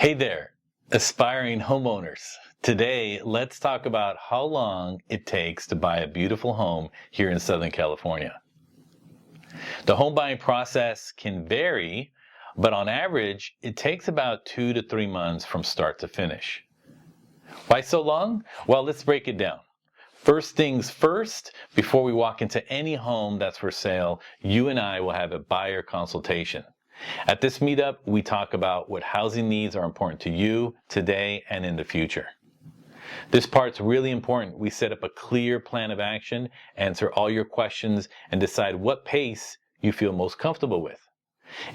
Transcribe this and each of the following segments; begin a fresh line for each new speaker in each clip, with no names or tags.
Hey there, aspiring homeowners. Today, let's talk about how long it takes to buy a beautiful home here in Southern California. The home buying process can vary, but on average, it takes about 2 to 3 months from start to finish. Why so long? Well, let's break it down. First things first, before we walk into any home that's for sale, you and I will have a buyer consultation. At this meetup, we talk about what housing needs are important to you today and in the future. This part's really important. We set up a clear plan of action, answer all your questions, and decide what pace you feel most comfortable with.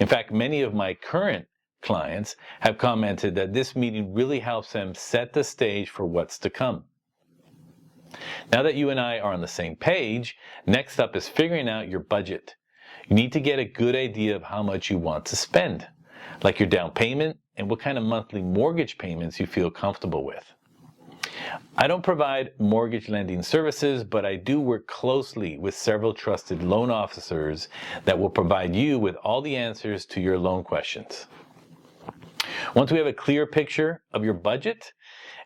In fact, many of my current clients have commented that this meeting really helps them set the stage for what's to come. Now that you and I are on the same page, next up is figuring out your budget. You need to get a good idea of how much you want to spend, like your down payment and what kind of monthly mortgage payments you feel comfortable with. I don't provide mortgage lending services, but I do work closely with several trusted loan officers that will provide you with all the answers to your loan questions. Once we have a clear picture of your budget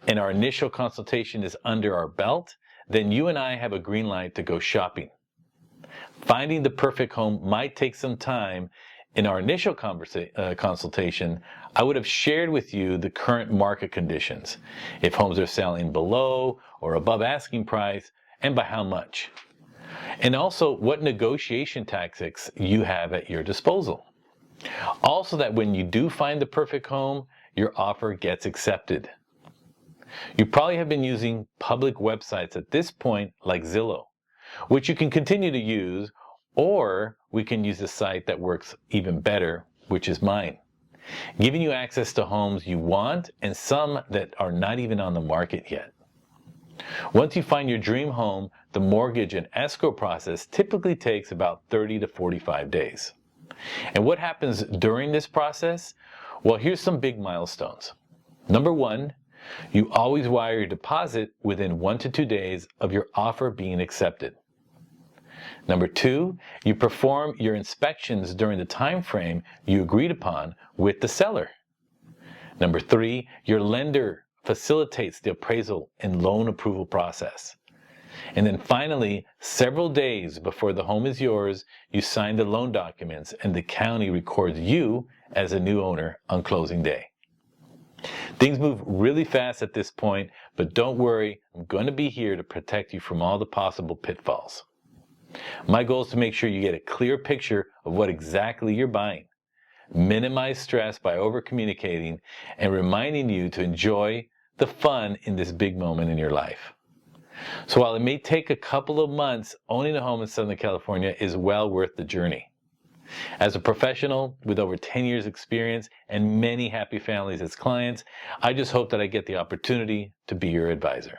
and our initial consultation is under our belt, then you and I have a green light to go shopping. Finding the perfect home might take some time. In our initial consultation, I would have shared with you the current market conditions, if homes are selling below or above asking price, and by how much. And also what negotiation tactics you have at your disposal. Also that when you do find the perfect home, your offer gets accepted. You probably have been using public websites at this point like Zillow, which you can continue to use, or we can use a site that works even better, which is mine, giving you access to homes you want and some that are not even on the market yet. Once you find your dream home, the mortgage and escrow process typically takes about 30 to 45 days. And what happens during this process? Well, here's some big milestones. Number one, you always wire your deposit within 1 to 2 days of your offer being accepted. Number two, you perform your inspections during the time frame you agreed upon with the seller. Number three, your lender facilitates the appraisal and loan approval process. And then finally, several days before the home is yours, you sign the loan documents and the county records you as a new owner on closing day. Things move really fast at this point, but don't worry, I'm going to be here to protect you from all the possible pitfalls. My goal is to make sure you get a clear picture of what exactly you're buying, minimize stress by over-communicating, and reminding you to enjoy the fun in this big moment in your life. So while it may take a couple of months, owning a home in Southern California is well worth the journey. As a professional with over 10 years experience and many happy families as clients, I just hope that I get the opportunity to be your advisor.